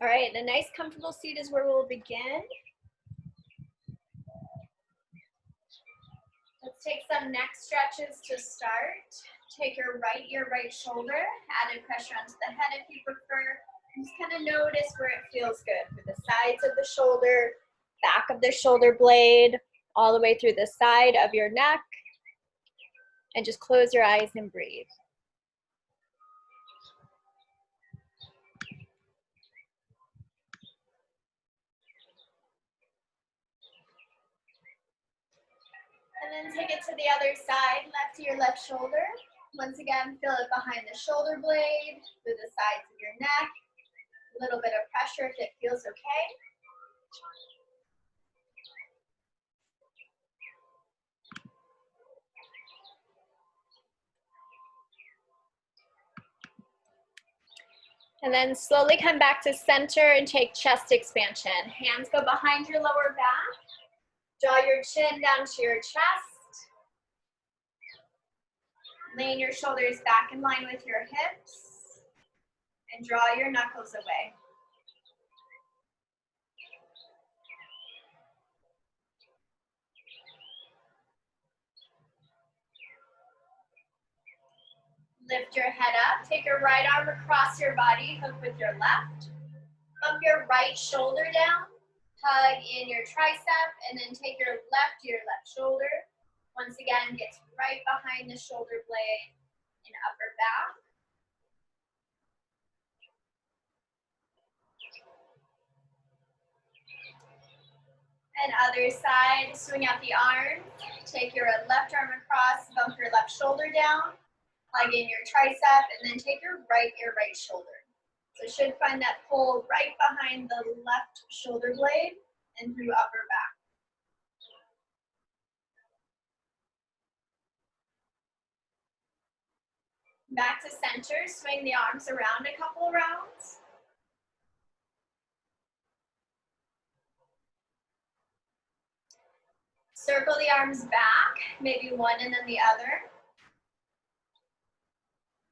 All right, a nice comfortable seat is where we'll begin. Let's take some neck stretches to start. Take your right shoulder, added pressure onto the head if you prefer. Just kind of notice where it feels good for the sides of the shoulder, back of the shoulder blade, all the way through the side of your neck. And just close your eyes and breathe. And then take it to the other side, left to your left shoulder. Once again, feel it behind the shoulder blade, through the sides of your neck. A little bit of pressure if it feels okay. And then slowly come back to center and take chest expansion. Hands go behind your lower back. Draw your chin down to your chest. Lean your shoulders back in line with your hips. And draw your knuckles away. Lift your head up. Take your right arm across your body. Hook with your left. Bump your right shoulder down. Hug in your tricep. And then take your left to your left shoulder. Once again, gets right behind the shoulder blade and upper back. And other side, swing out the arm. Take your left arm across, bump your left shoulder down. Plug in your tricep, and then take your right shoulder. So you should find that pull right behind the left shoulder blade and through upper back. Back to center, swing the arms around a couple rounds. Circle the arms back, maybe one and then the other.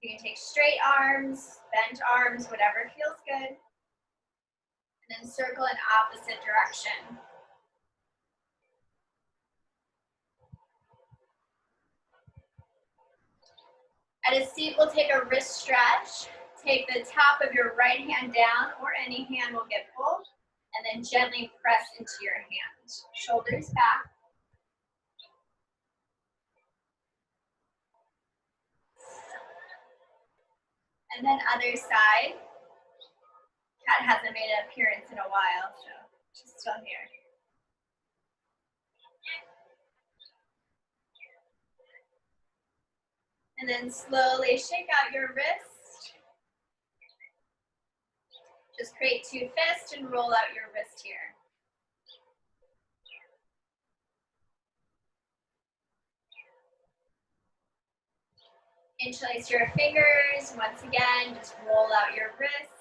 You can take straight arms, bent arms, whatever feels good. And then circle in opposite direction. At a seat, we'll take a wrist stretch. Take the top of your right hand down, or any hand will get pulled, and then gently press into your hand. Shoulders back. And then other side. Cat hasn't made an appearance in a while, so she's still here. And then slowly shake out your wrist. Just create two fists and roll out your wrist here. Interlace your fingers. Once again, just roll out your wrist.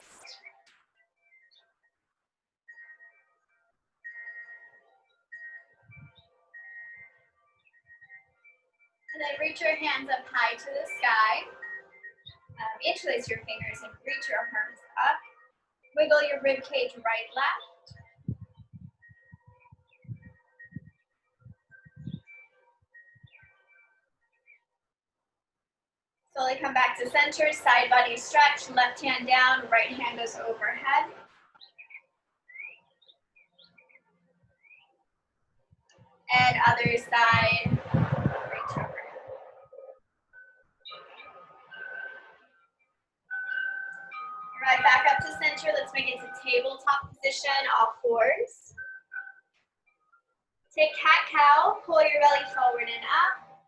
And then reach your hands up high to the sky. Interlace your fingers and reach your arms up. Wiggle your rib cage right, left. Slowly come back to center, side body stretch, left hand down, right hand goes overhead. And other side, reach overhead. All right, back up to center. Let's make it to tabletop position, all fours. Take cat-cow, pull your belly forward and up,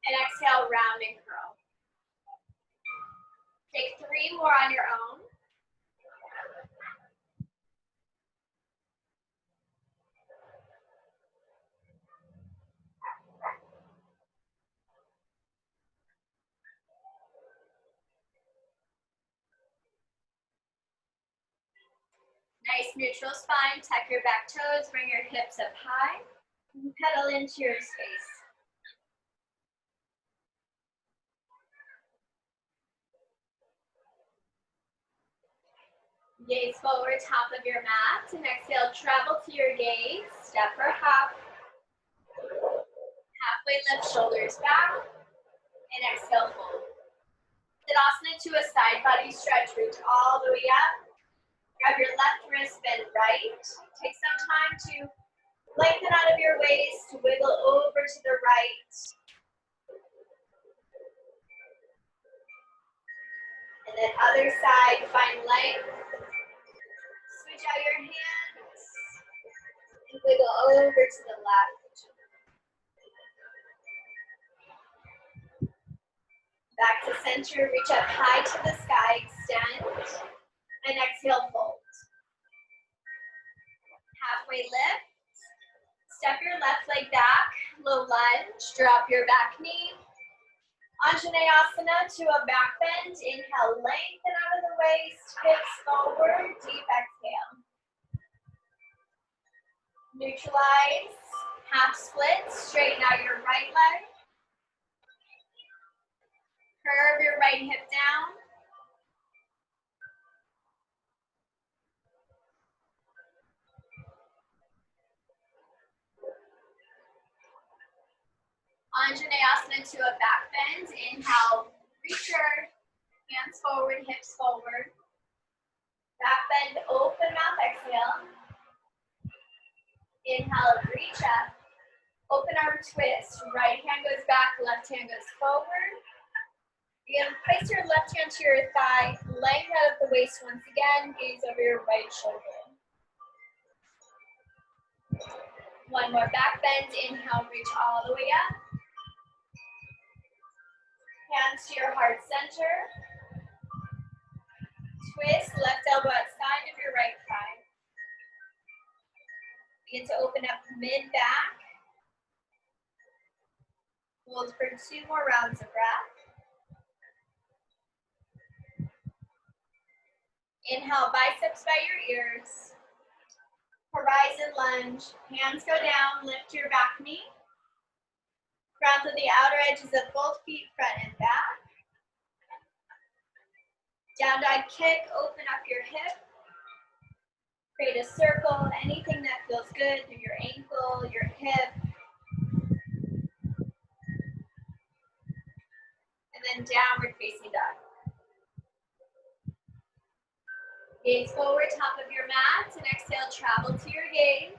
and exhale, round and curl. Take 3 more on your own. Nice neutral spine, tuck your back toes, bring your hips up high, and pedal into your space. Gaze forward, top of your mat, and exhale, travel to your gaze, step or hop. Halfway lift, shoulders back, and exhale, fold. Tadasana to a side body stretch, reach all the way up. Grab your left wrist, bend right. Take some time to lengthen out of your waist, wiggle over to the right. And then other side, find length. Switch out your hands and wiggle over to the left. Back to center, reach up high to the sky, extend, and exhale, fold. Halfway lift. Step your left leg back, low lunge, drop your back knee. Anjaneyasana to a back bend. Inhale, lengthen out of the waist, hips forward, deep exhale. Neutralize, half split, straighten out your right leg. Curve your right hip down. Anjaneyasana to a back bend. Inhale, reach your hands forward, hips forward. Back bend, open mouth, exhale. Inhale, reach up. Open arm twist. Right hand goes back, left hand goes forward. You're going to place your left hand to your thigh, lengthen out of the waist once again, gaze over your right shoulder. One more back bend. Inhale, reach all the way up. Hands to your heart center. Twist, left elbow outside of your right thigh. Begin to open up mid-back. Hold for 2 more rounds of breath. Inhale, biceps by your ears. Horizon lunge. Hands go down, lift your back knee. Ground to the outer edges of both feet, front and back. Down dog kick, open up your hip. Create a circle, anything that feels good through your ankle, your hip. And then downward facing dog. Gaze forward, top of your mat, and exhale, travel to your gaze.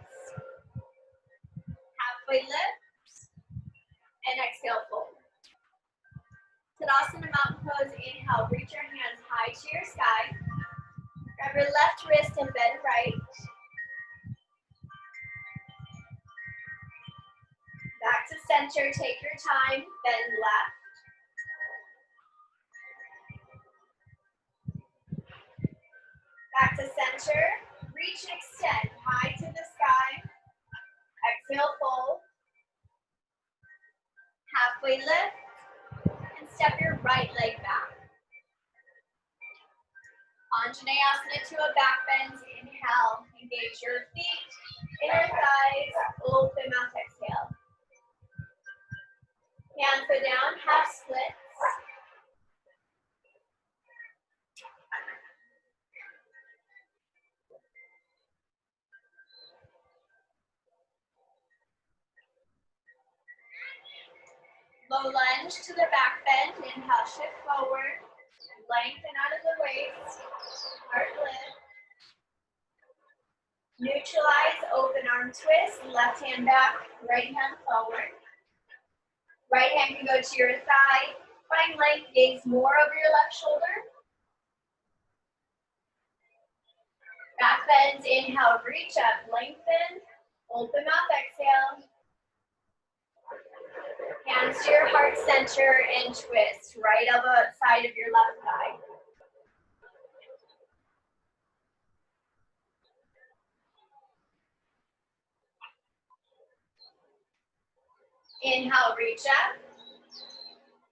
Halfway lift, and exhale, fold. Tadasana mountain pose, inhale, reach your hands high to your sky. Grab your left wrist and bend right. Back to center, take your time, bend left. Back to center, reach and extend, high to the sky. Exhale, fold. Halfway lift, and step your right leg back. Anjaneyasana to a back bend. Inhale, engage your feet, inner thighs, open mouth, exhale. Hands go down, half splits. Low lunge to the back bend. Inhale, shift forward. Lengthen out of the waist. Heart lift. Neutralize, open arm twist. Left hand back, right hand forward. Right hand can go to your thigh. Find length, gaze more over your left shoulder. Back bend, inhale, reach up, lengthen. Open mouth, exhale. Hands to your heart center and twist. Right elbow outside of your left thigh. Inhale, reach up.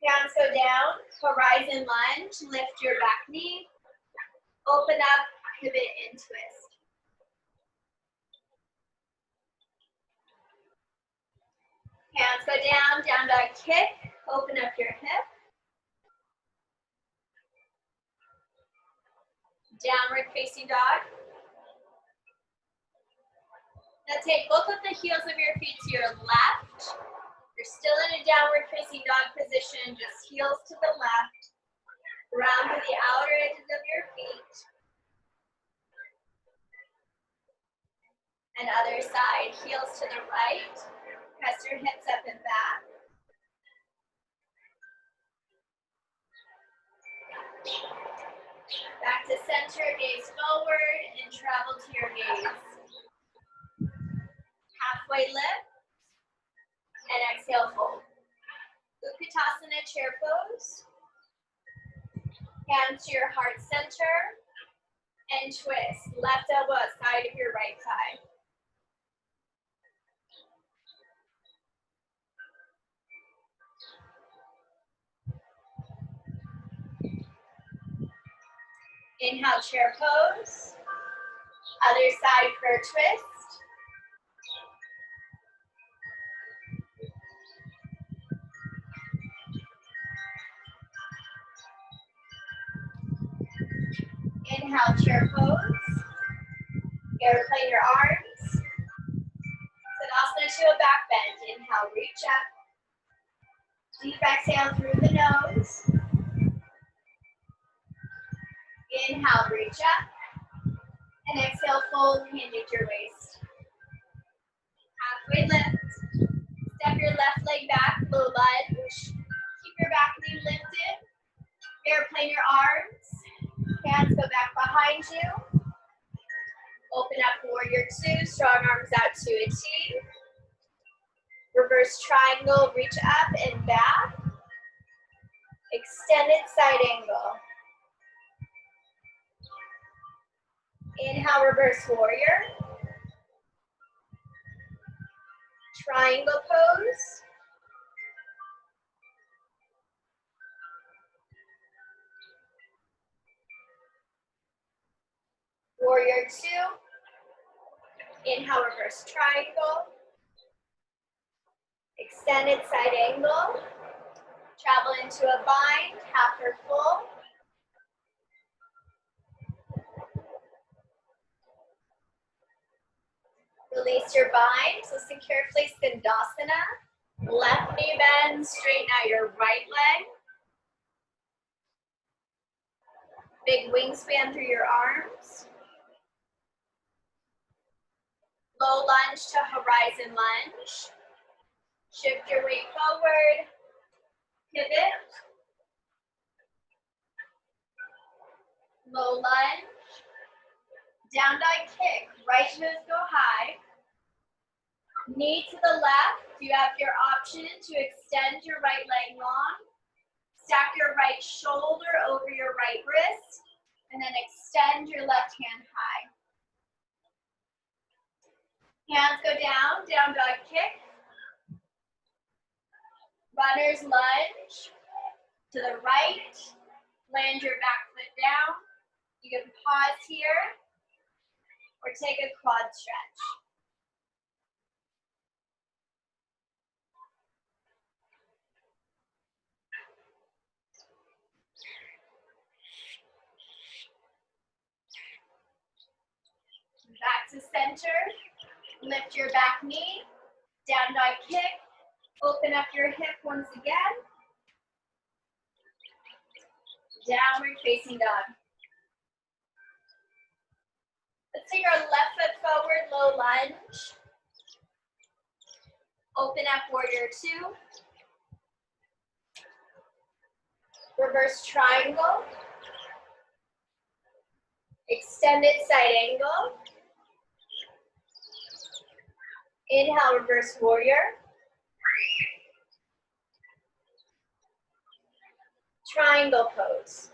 Hands go down. Horizon lunge. Lift your back knee. Open up, pivot, and twist. Hands go down, down dog kick. Open up your hip. Downward facing dog. Now take both of the heels of your feet to your left. You're still in a downward facing dog position, just heels to the left. Round to the outer edges of your feet. And other side, heels to the right. Press your hips up and back. Back to center, gaze forward, and travel to your gaze. Halfway lift, and exhale, fold. Utkatasana, chair pose. Hands to your heart center, and twist. Left elbow outside of your right thigh. Inhale, chair pose. Other side, prayer twist. Inhale, chair pose. Airplane your arms. Tadasana to a back bend. Inhale, reach up. Deep exhale through the nose. Inhale, reach up. And exhale, fold, hand at your waist. Halfway lift. Step your left leg back, low lunge. Keep your back knee lifted. Airplane your arms. Hands go back behind you. Open up warrior two, strong arms out to a T. Reverse triangle, reach up and back. Extended side angle. Inhale, reverse warrior. Triangle pose. Warrior two. Inhale, reverse triangle. Extended side angle. Travel into a bind, half or full. Release your bind, so secure place Skandasana. Left knee bends, straighten out your right leg. Big wingspan through your arms. Low lunge to horizon lunge. Shift your weight forward. Pivot. Low lunge. Down dog kick. Right toes go high. Knee to the left. You have your option to extend your right leg long. Stack your right shoulder over your right wrist. And then extend your left hand high. Hands go down, down dog kick. Runner's lunge to the right. Land your back foot down. You can pause here or take a quad stretch. Back to center. Lift your back knee. Down dog kick. Open up your hip once again. Downward facing dog. Let's take our left foot forward, low lunge. Open up warrior two. Reverse triangle. Extended side angle. Inhale, reverse warrior. Triangle pose.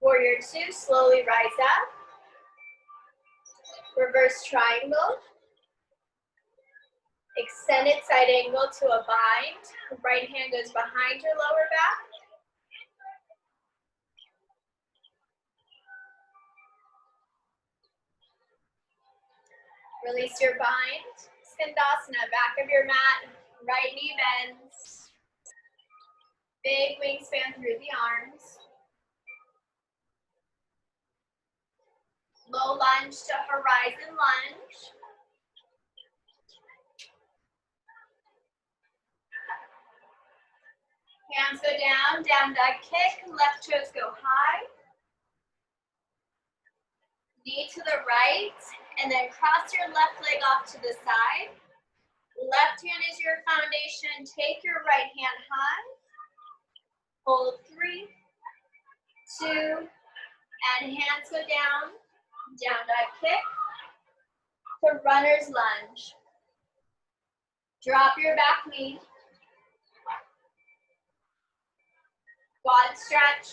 Warrior two, slowly rise up. Reverse triangle. Extended side angle to a bind. Right hand goes behind your lower back. Release your bind. Skandasana, back of your mat, Right knee bends. Big wingspan through the arms. Low lunge to horizon lunge. Hands go down, down dog kick, left toes go high. Knee to the right, and then cross your left leg off to the side. Left hand is your foundation. Take your right hand high. Hold 3, 2, and hands go down. Down dog kick to runner's lunge. Drop your back knee. Quad stretch.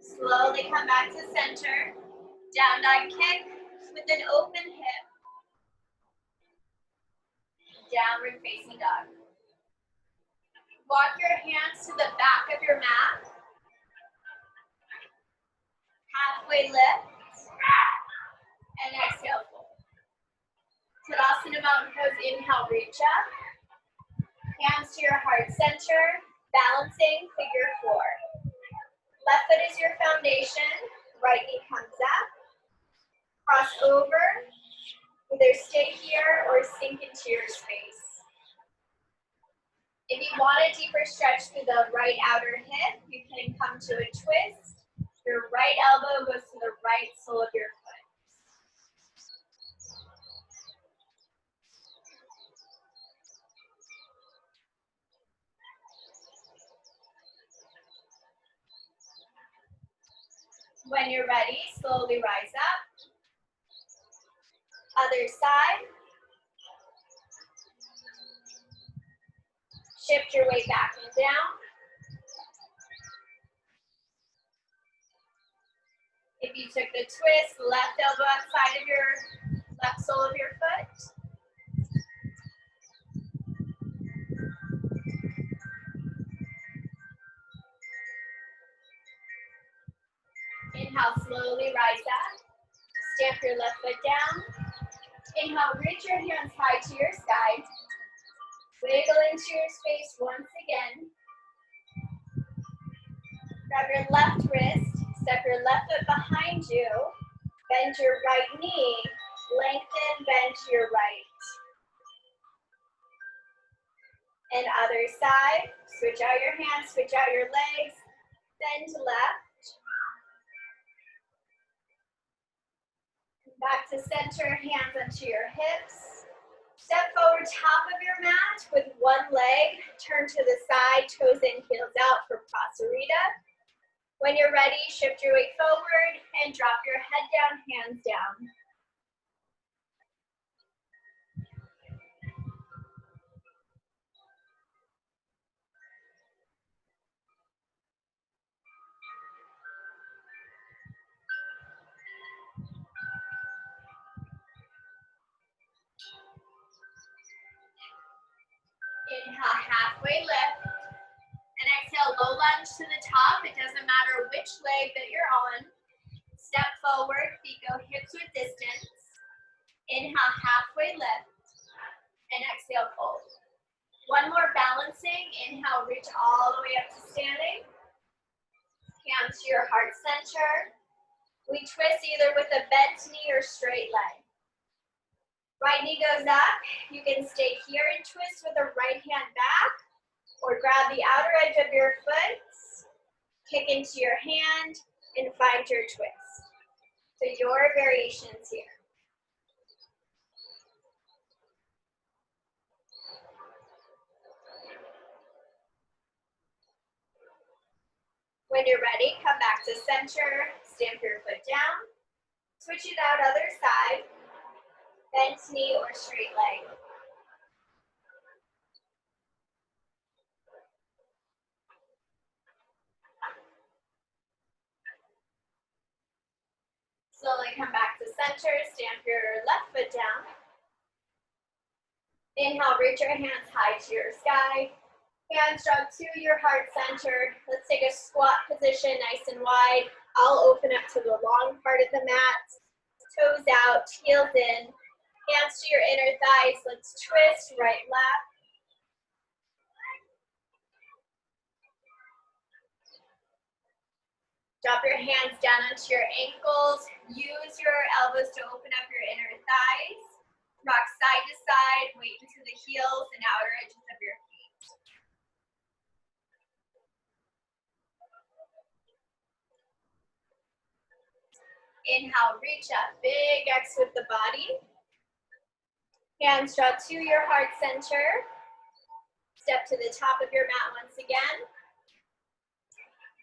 Slowly come back to center. Down dog kick with an open hip. Downward facing dog. Walk your hands to the back of your mat. Halfway lift. And exhale, fold. Tadasana Mountain Pose, inhale, reach up. Hands to your heart center. Balancing, figure 4. Left foot is your foundation. Right knee comes up. Cross over. Either stay here or sink into your space. If you want a deeper stretch through the right outer hip, you can come to a twist. Your right elbow goes to the right sole of your foot. When you're ready, slowly rise up. Other side. Shift your weight back and down. If you took the twist, left elbow outside of your left sole of your foot. Inhale, slowly rise up. Stamp your left foot down. Inhale, reach your hands high to your side. Wiggle into your space once again. Grab your left wrist, step your left foot behind you. Bend your right knee, lengthen, bend to your right. And other side, switch out your hands, switch out your legs, bend to left. Back to center, hands onto your hips. Step forward, top of your mat with one leg. Turn to the side, toes in, heels out for Prasarita. When you're ready, shift your weight forward and drop your head down, hands down. Inhale, halfway lift. And exhale, low lunge to the top. It doesn't matter which leg that you're on. Step forward, feet go hips width distance. Inhale, halfway lift. And exhale, fold. One more balancing. Inhale, reach all the way up to standing. Hands to your heart center. We twist either with a bent knee or straight leg. Right knee goes up. You can stay here and twist with the right hand back, or grab the outer edge of your foot, kick into your hand, and find your twist. So your variations here. When you're ready, come back to center, stamp your foot down, switch it out other side, bent knee or straight leg. Slowly come back to center, stamp your left foot down. Inhale, Inhale, reach your hands high to your sky. Hands drop to your heart center. Let's take a squat position, nice and wide. I'll open up to the long part of the mat. Toes out, heels in. Hands to your inner thighs. Let's twist, right, left. Drop your hands down onto your ankles. Use your elbows to open up your inner thighs. Rock side to side, weight into the heels and outer edges of your feet. Inhale, reach up, big X with the body. Hands draw to your heart center. Step to the top of your mat once again.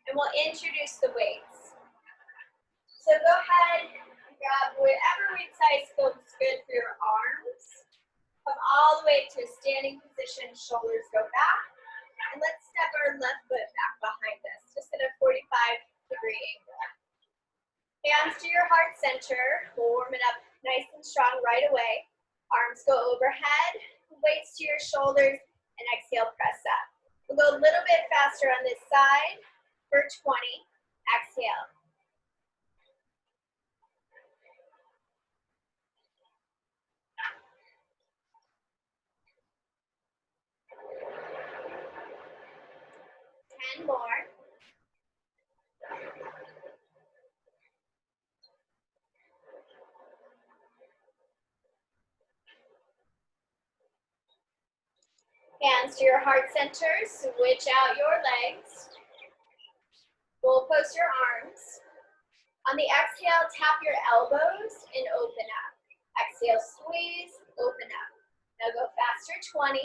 And we'll introduce the weights. So go ahead, grab whatever weight size feels good for your arms. Come all the way to a standing position, shoulders go back. And let's step our left foot back behind us, just at a 45-degree angle. Hands to your heart center. We'll warm it up nice and strong right away. Arms go overhead, weights to your shoulders, and exhale, press up. We'll go a little bit faster on this side for 20. Exhale. And more. Hands to your heart center, switch out your legs. We'll post your arms. On the exhale, tap your elbows and open up. Exhale, squeeze, open up. Now go faster, 20.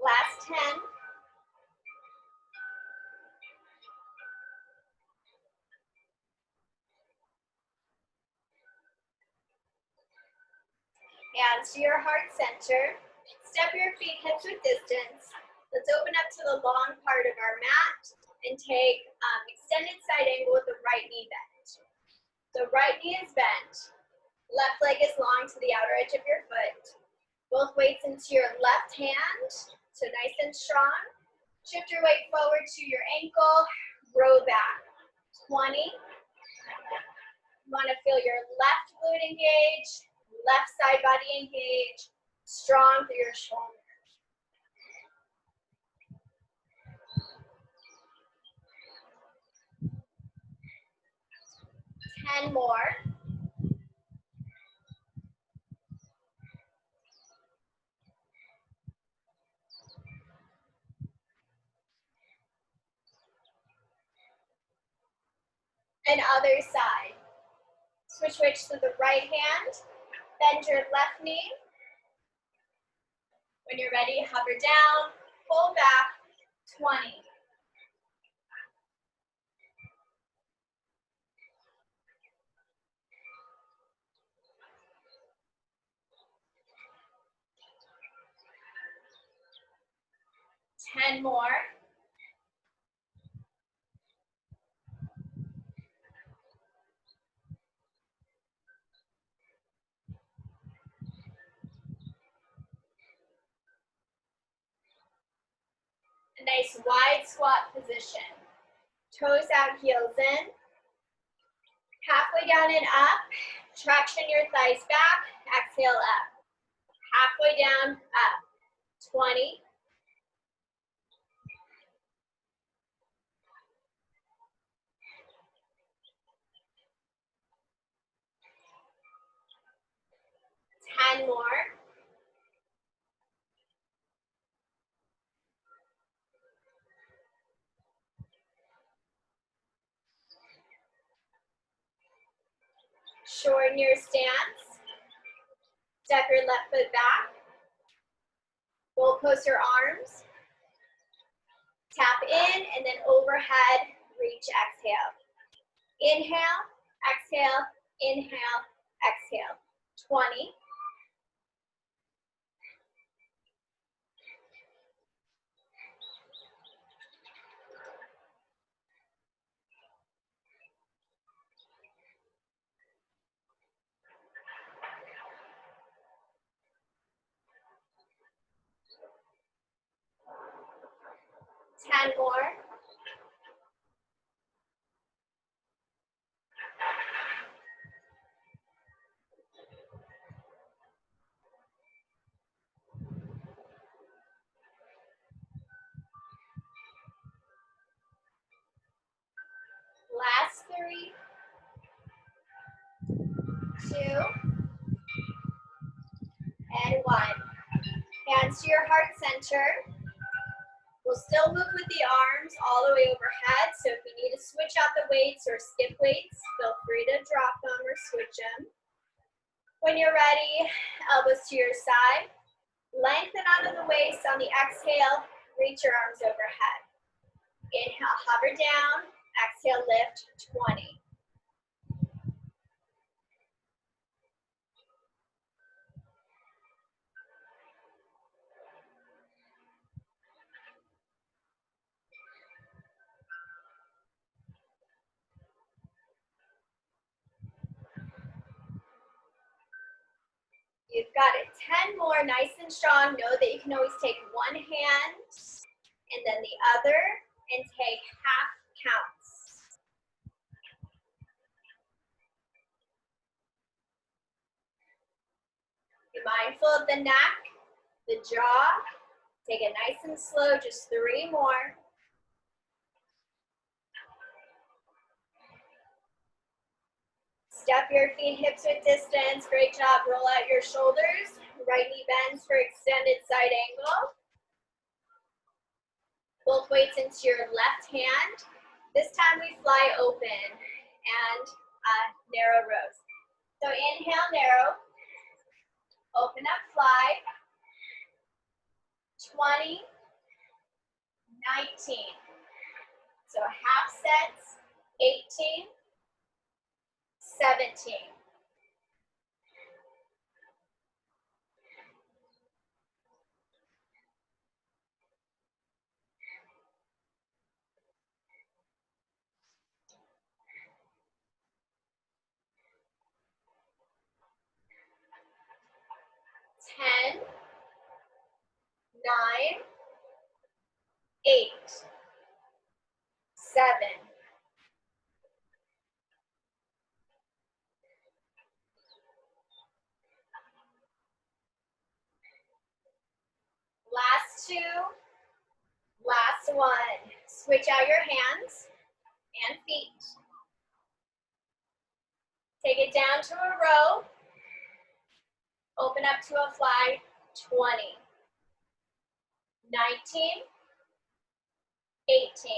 Last 10. Hands to your heart center. Step your feet hips width distance. Let's open up to the long part of our mat and take extended side angle with the right knee bent. So right knee is bent. Left leg is long to the outer edge of your foot. Both weights into your left hand, so nice and strong. Shift your weight forward to your ankle, row back. 20. You want to feel your left glute engage, left side body engage, strong through your shoulders. 10 more. And other side. Switch weights to the right hand. Bend your left knee. When you're ready, hover down, pull back, 20. Ten more. A nice wide squat position. Toes out, heels in. Halfway down and up. Traction your thighs back. Exhale up. Halfway down, up. 20. Ten more. Shorten your stance. Step your left foot back. We'll post your arms. Tap in and then overhead, reach, exhale. Inhale, exhale, inhale, exhale. 20. 10 more. Last 3, 2, and 1. Hands to your heart center. We'll still move with the arms all the way overhead, so if you need to switch out the weights or skip weights, feel free to drop them or switch them. When you're ready, elbows to your side. Lengthen out of the waist on the exhale, reach your arms overhead. Inhale, hover down. Exhale, lift 20. You've got it. 10 more, nice and strong. Know that you can always take one hand and then the other and take half counts. Be mindful of the neck, the jaw. Take it nice and slow, just 3 more. Step your feet hips width distance. Great job. Roll out your shoulders. Right knee bends for extended side angle. Both weights into your left hand. This time we fly open and narrow rows. So inhale, narrow. Open up, fly. 20, 19. So half sets, 18, 17. Ten, 9, 8, 7. Last 2, last 1. Switch out your hands and feet. Take it down to a row. Open up to a fly, 20, 19, 18.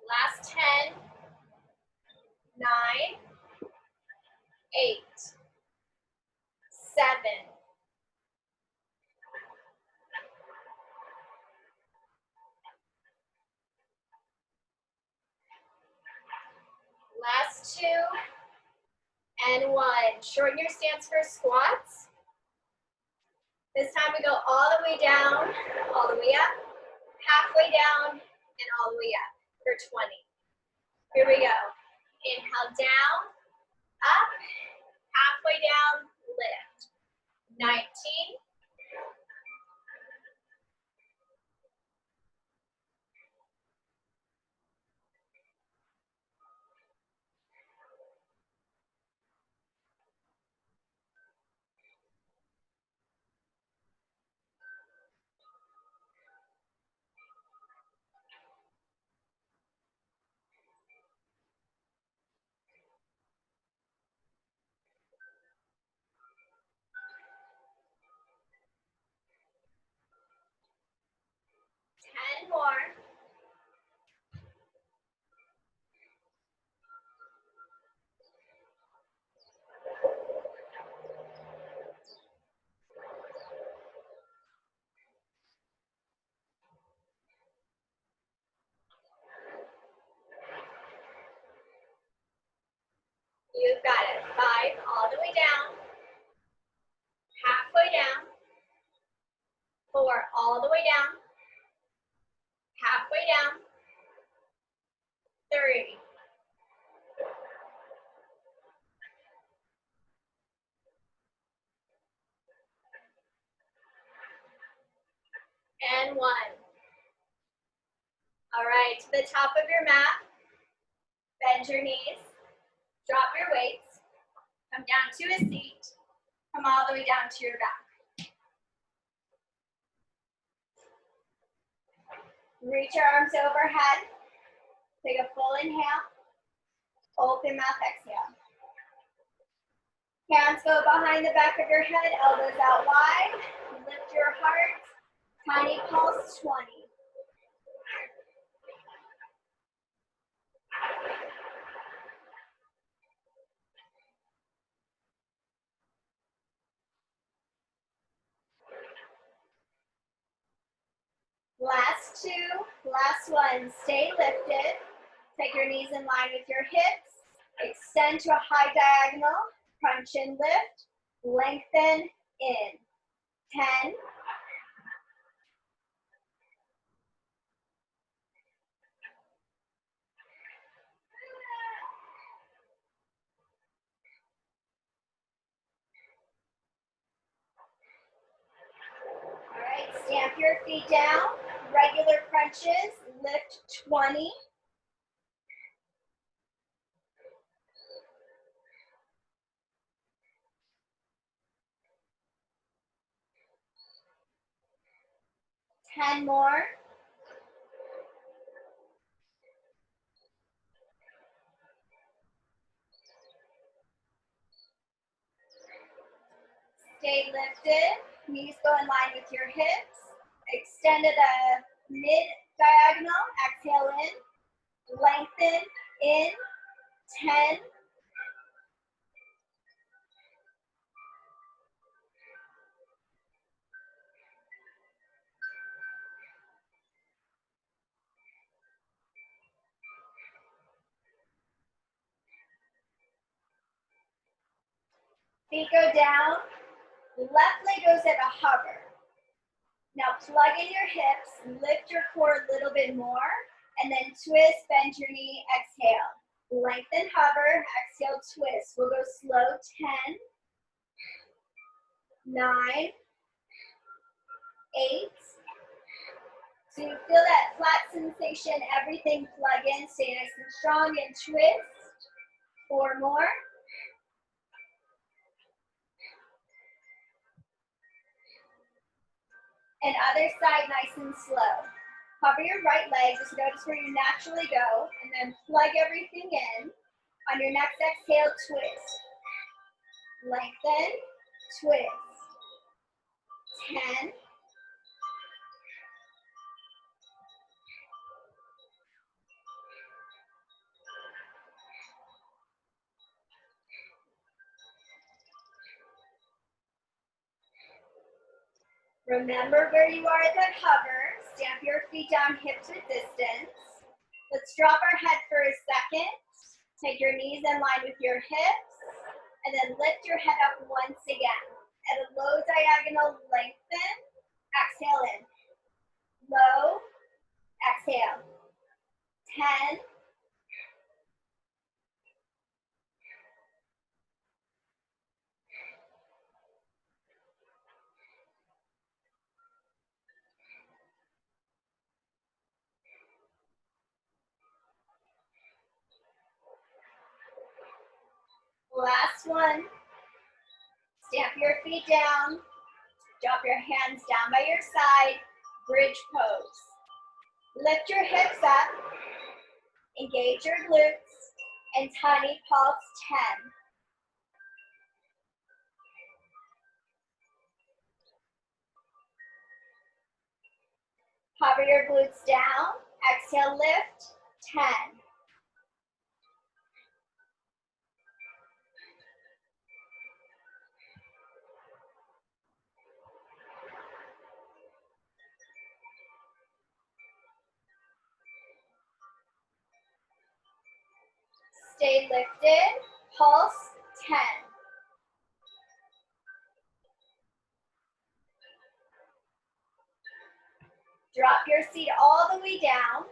Last 10, 9, 8, 7. Last 2, and 1. Shorten your stance for squats. This time we go all the way down, all the way up, halfway down, and all the way up for 20. Here we go. Inhale down, up, halfway down, lift. 19, all the way down, halfway down, 3, and 1. All right, to the top of your mat, bend your knees, drop your weights, come down to a seat, come all the way down to your back. Reach your arms overhead, take a full inhale, open mouth, exhale. Hands go behind the back of your head, elbows out wide, lift your heart, tiny pulse, 20. Last 2, last 1, stay lifted. Take your knees in line with your hips. Extend to a high diagonal, crunch and lift, lengthen in. 10, 'Alright, stamp your feet down. Regular crunches, lift 20. 10 more. 'Stay lifted. Knees go in line with your hips. Extend at a mid-diagonal. Exhale in. Lengthen in. 10. 'Feet go down. Left leg goes at a hover. Now plug in your hips, lift your core a little bit more, and then twist, bend your knee, exhale. Lengthen, hover, exhale, twist. We'll go slow, 10, 9, 8. So you feel that flat sensation, everything plug in, stay nice and strong, and twist. 4 more. And other side, nice and slow. Cover your right leg, just notice where you naturally go, and then plug everything in. On your next exhale, twist. Lengthen, twist. 10. 'Remember where you are at that hover. Stamp your feet down, hip to distance. Let's drop our head for a second. Take your knees in line with your hips, and then lift your head up once again. At a low diagonal, lengthen. Exhale in. Low, exhale. 10. 'Last one. Stamp your feet down. Drop your hands down by your side. Bridge pose. Lift your hips up. Engage your glutes. And tiny pulse, 10. Hover your glutes down. Exhale, lift, 10. Stay lifted, pulse, 10. Drop your seat all the way down.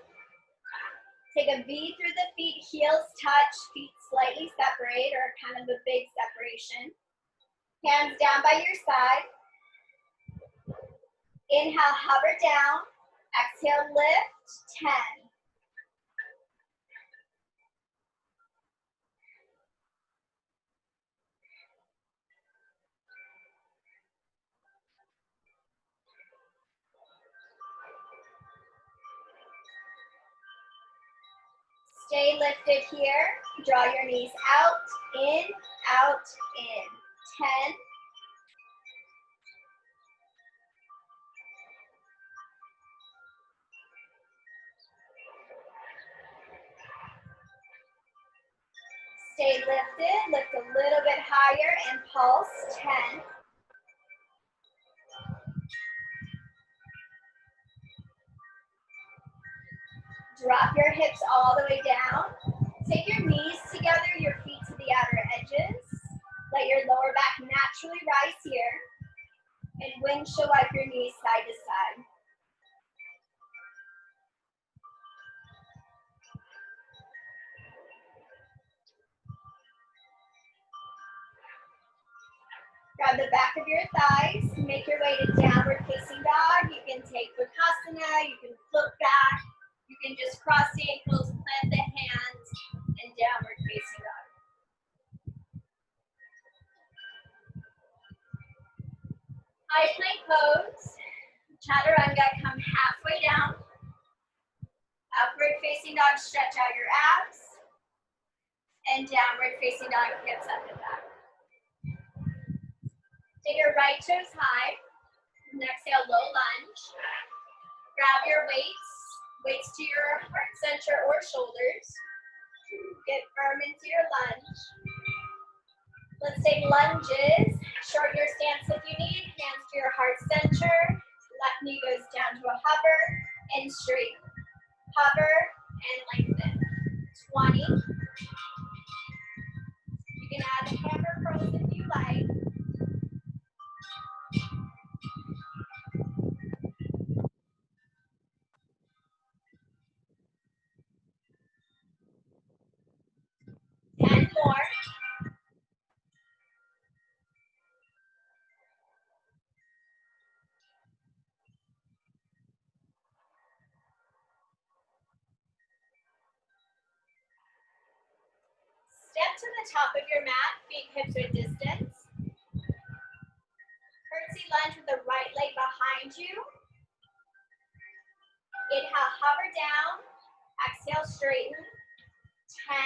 Take a V through the feet, heels touch, feet slightly separate or kind of a big separation. Hands down by your side. Inhale, hover down. Exhale, lift, 10. Stay lifted here. Draw your knees out, in, out, in. 10. Stay lifted, lift a little bit higher and pulse, 10. Drop your hips all the way down. Take your knees together, your feet to the outer edges. Let your lower back naturally rise here. And windshield wipe your knees side to side. Grab the back of your thighs, make your way to downward facing dog. You can take Bakasana, you can flip back, you can just cross the ankles, plant the hands, and downward facing dog. High plank pose, chaturanga, come halfway down. Upward facing dog, stretch out your abs. And downward facing dog, hips up and back. Take your right toes high, and exhale, low lunge. Grab your weights to your heart center or shoulders. Get firm into your lunge. Let's take lunges. Shorten your stance if you need. Hands to your heart center. Left knee goes down to a hover and straighten. Hover and lengthen. 20. You can add hammer curls if you like. And more. Step to the top of your mat, feet hips width distance. Curtsy lunge with the right leg behind you. Inhale, hover down. Exhale, straighten. 10.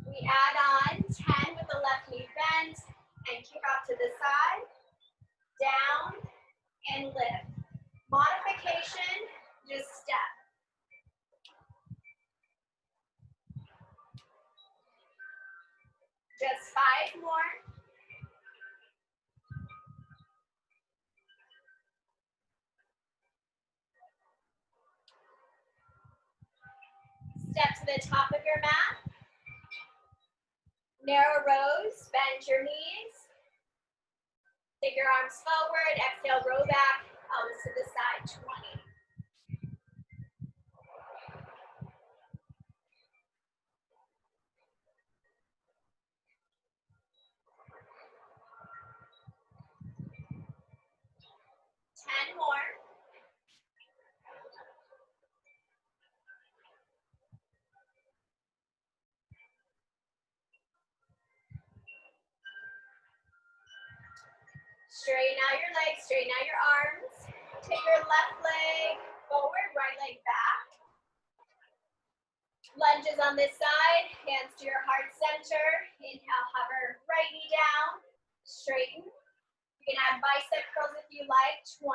We add on 10 with the left knee bent and kick off to the side, down, and lift. Modification, just step. Just 5 more. Step to the top of your mat. Narrow rows, bend your knees. Take your arms forward, exhale, row back, elbows to the side, 20. More. Straighten out your legs, straighten out your arms. Take your left leg forward, right leg back. Lunges on this side, hands to your heart center. Inhale, hover right knee down, straighten. You can add bicep curls if you like, 20.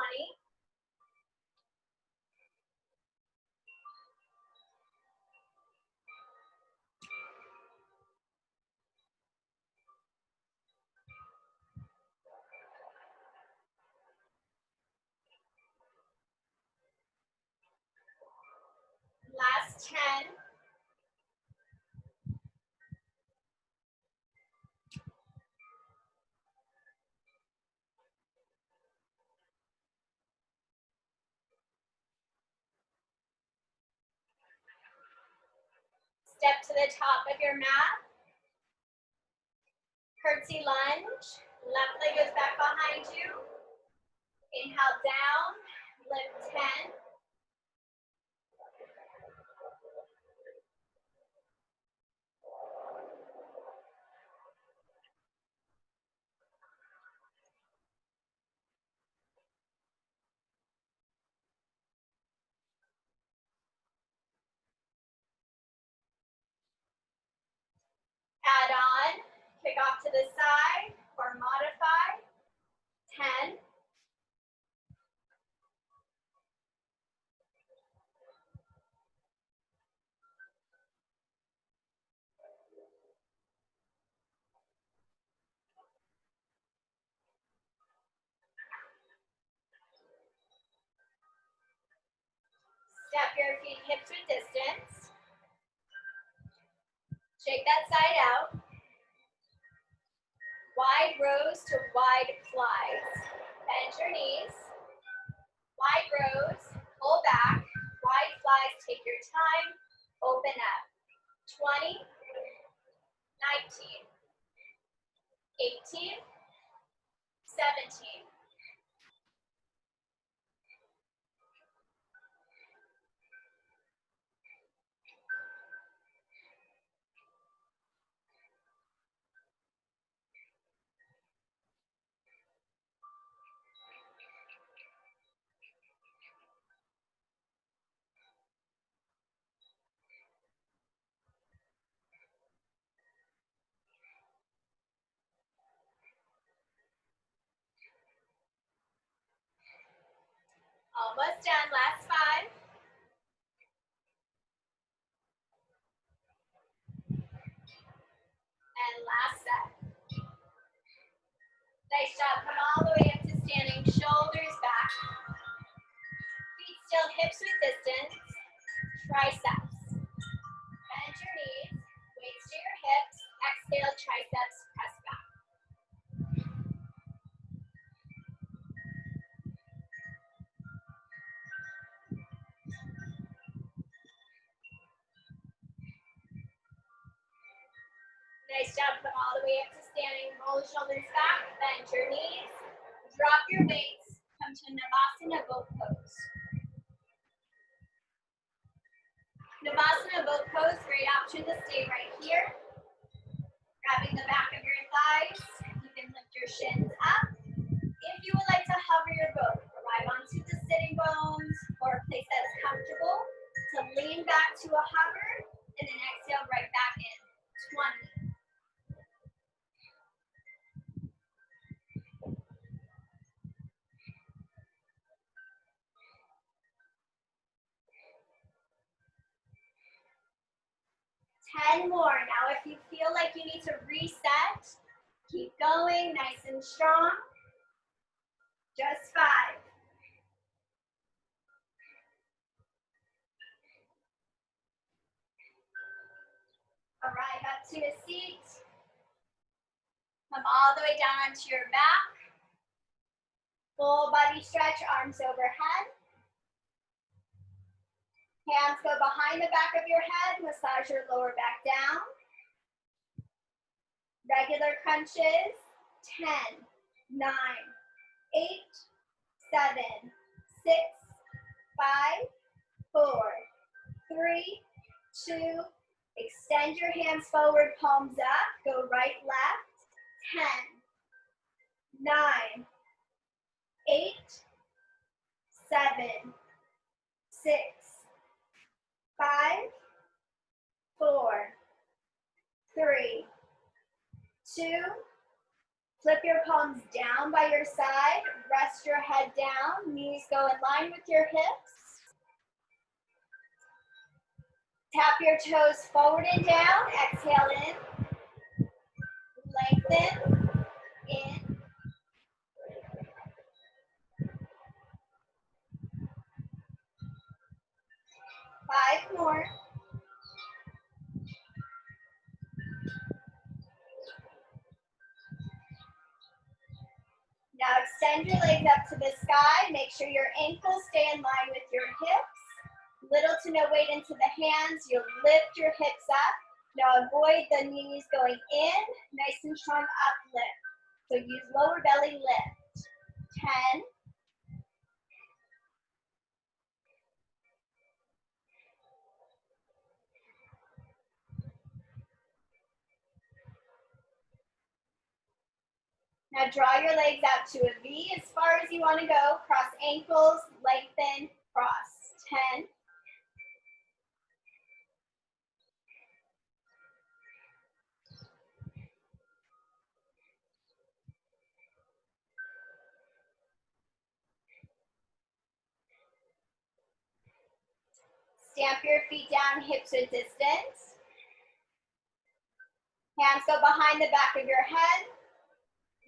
10. Step to the top of your mat. Curtsy lunge. Left leg goes back behind you. Inhale down, lift 10. Add on, kick off to the side or modify. 10. Step your feet hips width distance. Shake that side out. Wide rows to wide flies. Bend your knees. Wide rows, pull back. Wide flies, take your time. Open up. 20, 19, 18, 17. Almost done, last 5. And last set. Nice job, come all the way up to standing, shoulders back. Feet still hips width distance. Triceps. Bend your knees, weights to your hips. Exhale, triceps, press back. Nice job, come all the way up to standing, roll the shoulders back, bend your knees, drop your weights, come to Navasana boat pose. Navasana boat pose, great option to stay right here. Grabbing the back of your thighs, you can lift your shins up. If you would like to hover your boat, arrive onto the sitting bones or a place that is comfortable, to lean back to a hover, and then exhale right back in. 20. Ten more. Now, if you feel like you need to reset, keep going, nice and strong. Just 5. Arrive up to a seat. Come all the way down onto your back. Full body stretch, arms overhead. Hands go behind the back of your head. Massage your lower back down. Regular crunches. 10, 9, 8, 7, 6, 5, 4, 3, 2. Extend your hands forward, palms up. Go right, left. 10, 9, 8, 7, 6, 5, 4, 3, 2. Flip your palms down by your side. Rest your head down. Knees go in line with your hips. Tap your toes forward and down. Exhale in. Lengthen. In. 5 more. legs up to the sky. Make sure your ankles stay in line with your hips. Little to no weight into the hands. You'll lift your hips up. Now avoid the knees going in. Nice and strong uplift. So use lower belly lift. 10. Now draw your legs out to a V as far as you want to go. Cross ankles, lengthen, cross. 10. Stamp your feet down, hips width distance. Hands go behind the back of your head.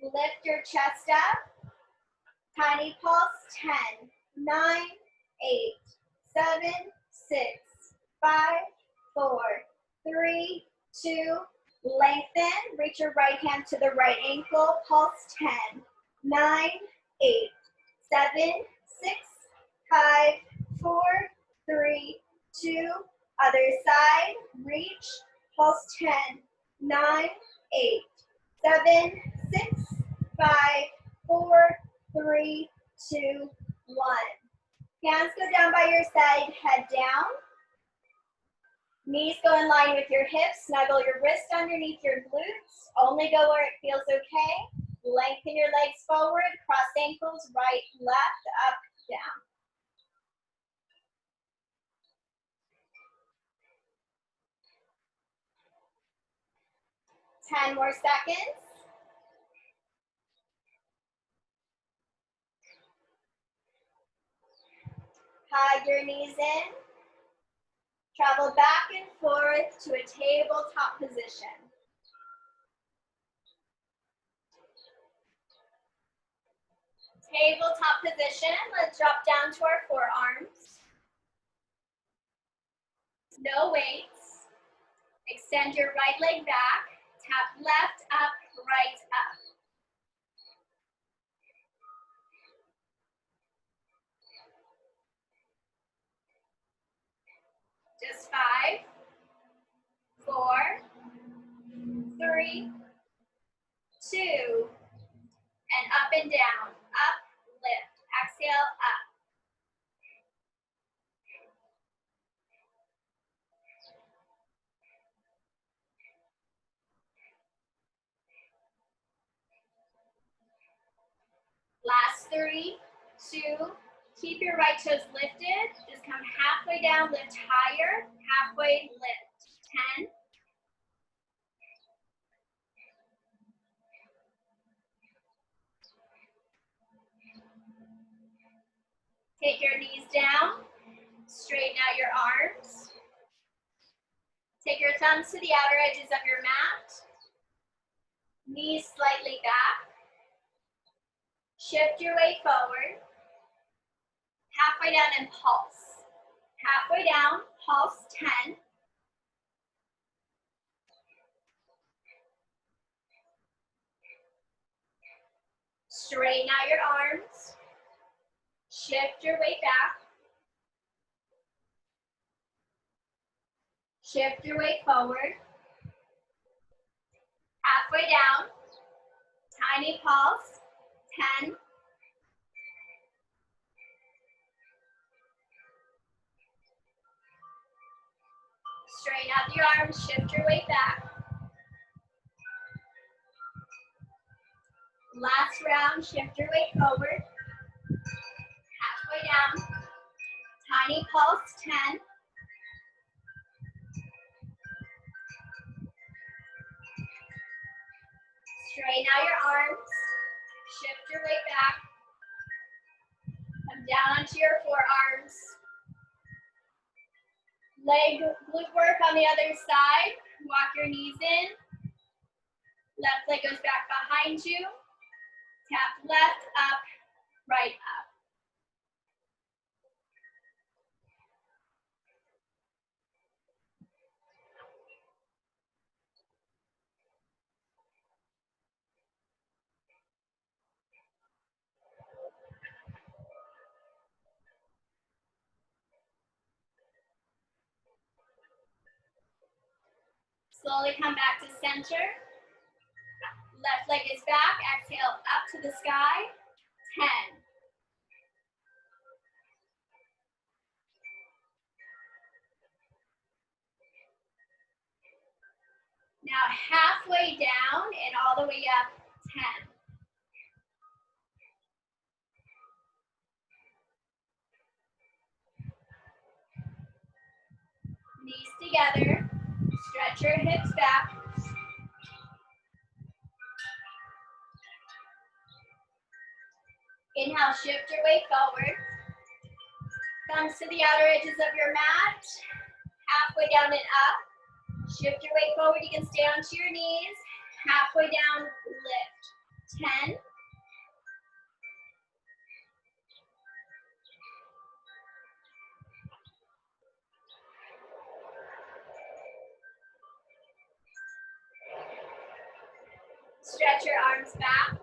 Lift your chest up. Tiny pulse, 10, 9, 8, 7, 6, 5, 4, 3, 2, lengthen. Reach your right hand to the right ankle. Pulse, 10, 9, 8, 7, 6, 5, 4, 3, 2, other side. Reach. Pulse, 10, 9, 8, 7, 6, 5, 4, 3, 2, 1. Hands go down by your side, head down. Knees go in line with your hips. Snuggle your wrist underneath your glutes. Only go where it feels okay. Lengthen your legs forward. Cross ankles, right, left, up, down. 10 more seconds. Hug your knees in. Travel back and forth to a tabletop position. Tabletop position. Let's drop down to our forearms. No weights. Extend your right leg back. Tap left up, right up. Just 5, 4, 3, 2, and up and down. Up, lift. Exhale, up. Last 3, 2, keep your right toes lifted. Just come halfway down, lift higher, halfway lift. 10. Take your knees down, straighten out your arms. Take your thumbs to the outer edges of your mat. Knees slightly back. Shift your weight forward. Halfway down and pulse. Halfway down, pulse, 10. Straighten out your arms. Shift your weight back. Shift your weight forward. Halfway down. Tiny pulse. 10. Straighten out your arms. Shift your weight back. Last round. Shift your weight forward. Halfway down. Tiny pulse. 10. Straighten out your arms. Shift your weight back. Come down onto your forearms. Leg glute work on the other side. Walk your knees in. Left leg goes back behind you. Tap left, up, right, up. Slowly come back to center. Left leg is back. Exhale up to the sky. 10. Now halfway down and all the way up. 10. Knees together. Stretch your hips back. Inhale, shift your weight forward. Thumbs to the outer edges of your mat. Halfway down and up. Shift your weight forward. You can stay onto your knees. Halfway down, lift. 10. Stretch your arms back.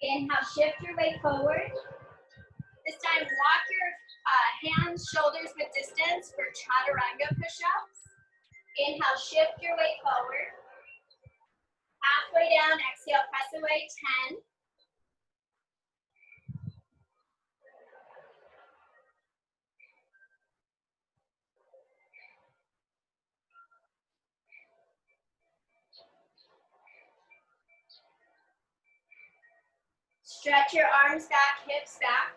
Inhale, shift your weight forward. This time, walk your hands, shoulders with distance for chaturanga push-ups. Inhale, shift your weight forward. Halfway down, exhale, press away, 10. Stretch your arms back, hips back.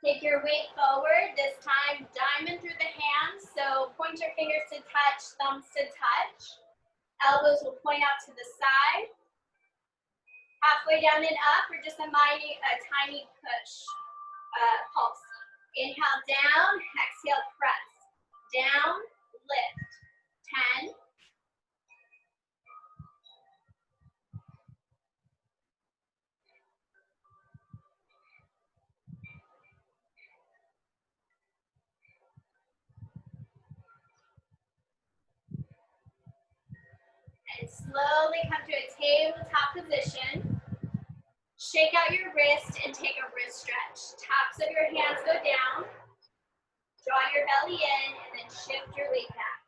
Take your weight forward, this time diamond through the hands, so point your fingers to touch, thumbs to touch. Elbows will point out to the side. Halfway down and up, or just a tiny push, pulse. Inhale down, exhale press. Down, lift. 10. And slowly come to a tabletop position. Shake out your wrist and take a wrist stretch. Tops of your hands go down. Draw your belly in and then shift your weight back.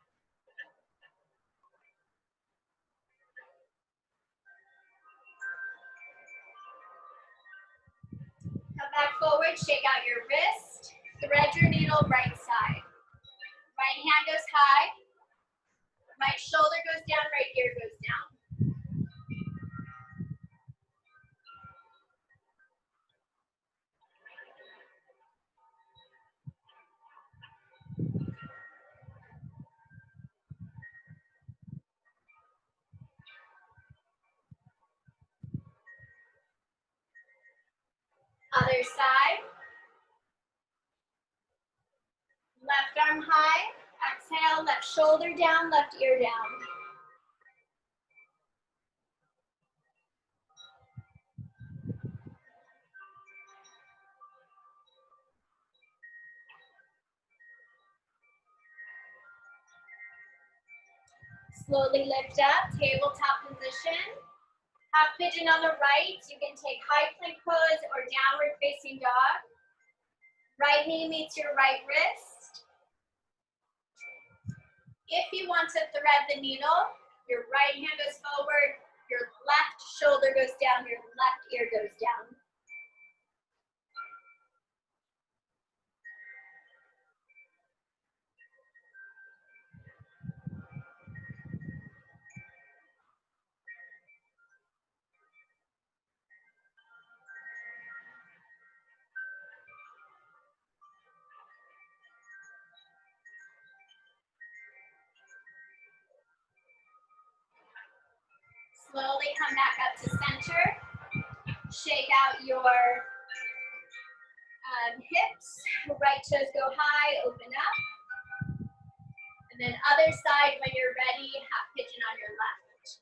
Come back forward, shake out your wrist. Thread your needle right side. Right hand goes high. Right shoulder goes down, right ear goes down. Other side. Left arm high. Exhale, left shoulder down, left ear down. Slowly lift up, tabletop position. Half pigeon on the right. You can take high plank pose or downward facing dog. Right knee meets your right wrist. If you want to thread the needle, your right hand goes forward, your left shoulder goes down, your left ear goes down. Slowly come back up to center. Shake out your hips. Right toes go high, open up. And then other side, when you're ready, half pigeon on your left.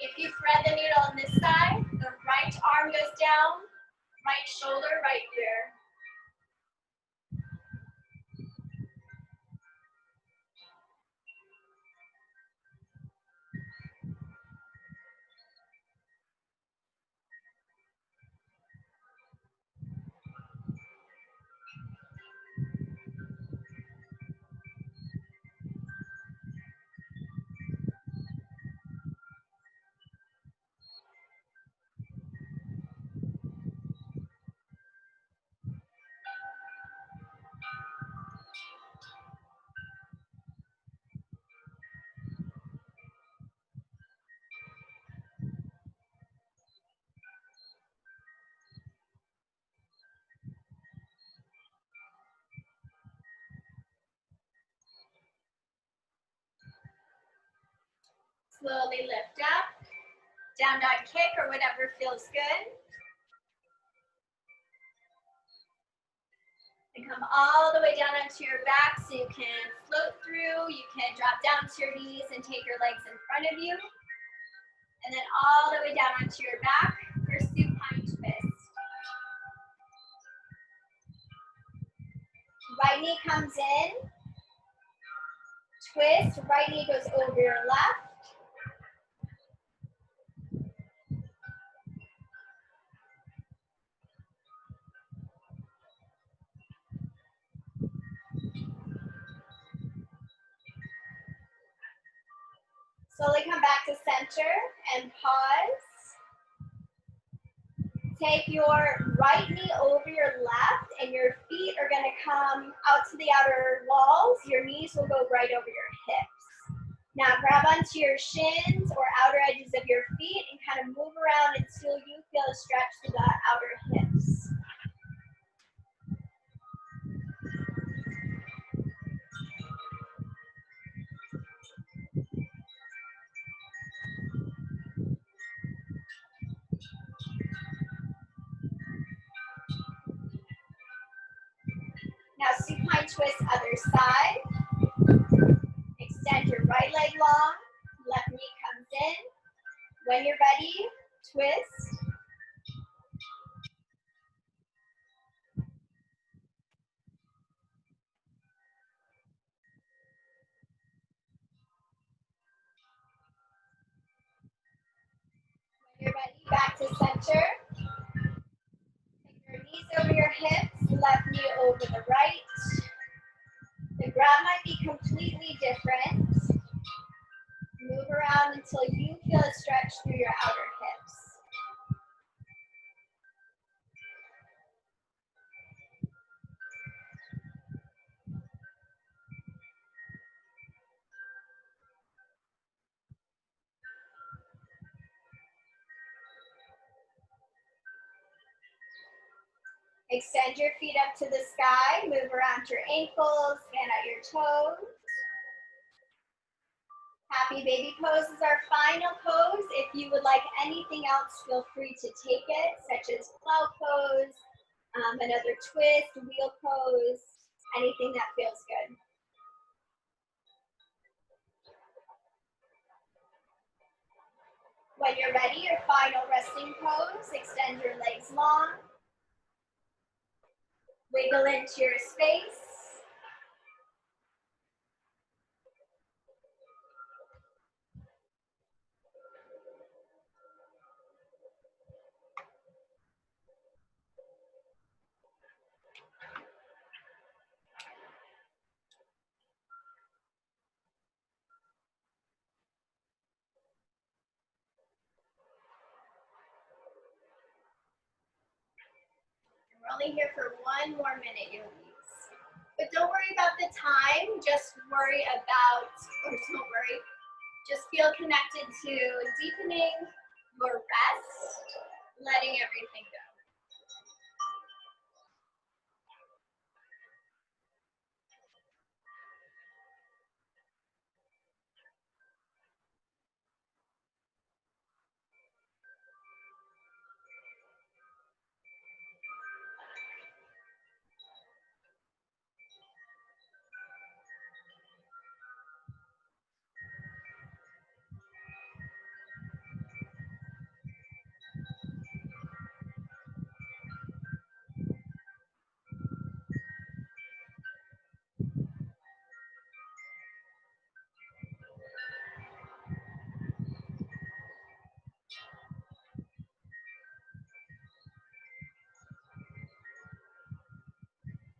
If you thread the needle on this side, the right arm goes down, right shoulder, right ear. slowly lift up, down dog kick or whatever feels good. And come all the way down onto your back so you can float through. You can drop down to your knees and take your legs in front of you. And then all the way down onto your back for supine twist. Right knee comes in. Twist, right knee goes over your left. Slowly come back to center and pause. Take your right knee over your left and your feet are going to come out to the outer walls. Your knees will go right over your hips. Now grab onto your shins or outer edges of your feet and kind of move around until you feel a stretch through the outer hips. Now supine twist other side. Extend your right leg long, left knee comes in. When you're ready, twist. When you're ready, back to center. Take your knees over your hips, left knee over the right. The grab might be completely different. Move around until you feel a stretch through your outer hips. Extend your feet up to the sky, move around your ankles, fan out your toes. Happy baby pose is our final pose. If you would like anything else, feel free to take it, such as plow pose, another twist, wheel pose, anything that feels good. When you're ready, your final resting pose, extend your legs long. Wiggle into your space. We're only here for one more minute, yogis. But don't worry about the time, just worry about, or don't worry, just feel connected to deepening your rest, letting everything go.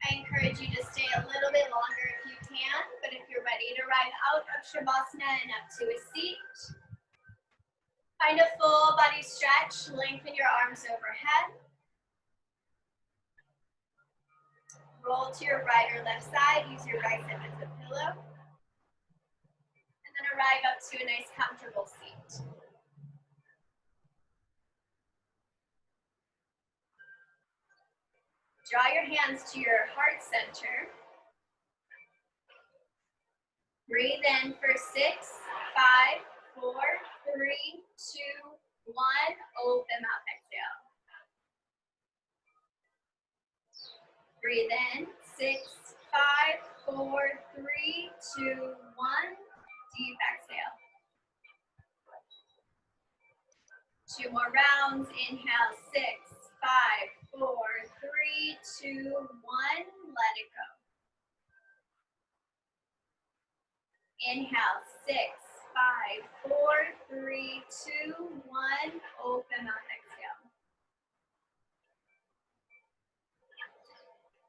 I encourage you to stay a little bit longer if you can, but if you're ready to arrive out of Shavasana and up to a seat, find a full body stretch, lengthen your arms overhead. Roll to your right or left side, use your right hip as a pillow. And then arrive up to a nice comfortable seat. Draw your hands to your heart center. Breathe in for 6, 5, 4, 3, 2, 1. Open mouth, exhale. Breathe in. 6, 5, 4, 3, 2, 1. Deep exhale. 2 more rounds. Inhale. 6, 5, 4, 3, 2, 1. Let it go. Inhale. 6, 5, 4, 3, 2, 1. Open mouth, exhale.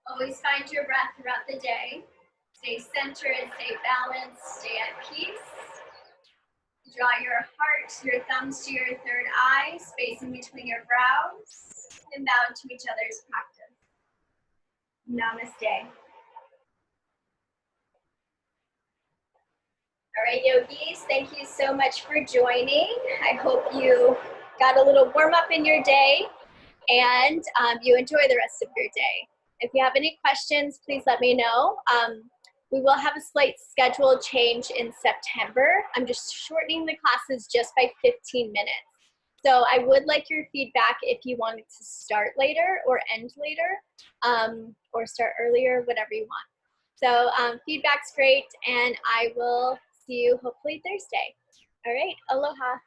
Always find your breath throughout the day. Stay centered, stay balanced, stay at peace. Draw your heart, your thumbs to your third eye, space in between your brows, and bow to each other's practice. Namaste. All right, yogis, thank you so much for joining. I hope you got a little warm up in your day and you enjoy the rest of your day. If you have any questions, please let me know. We will have a slight schedule change in September. I'm just shortening the classes just by 15 minutes. So I would like your feedback if you want it to start later or end later, or start earlier, whatever you want. So feedback's great, and I will see you hopefully Thursday. All right, aloha.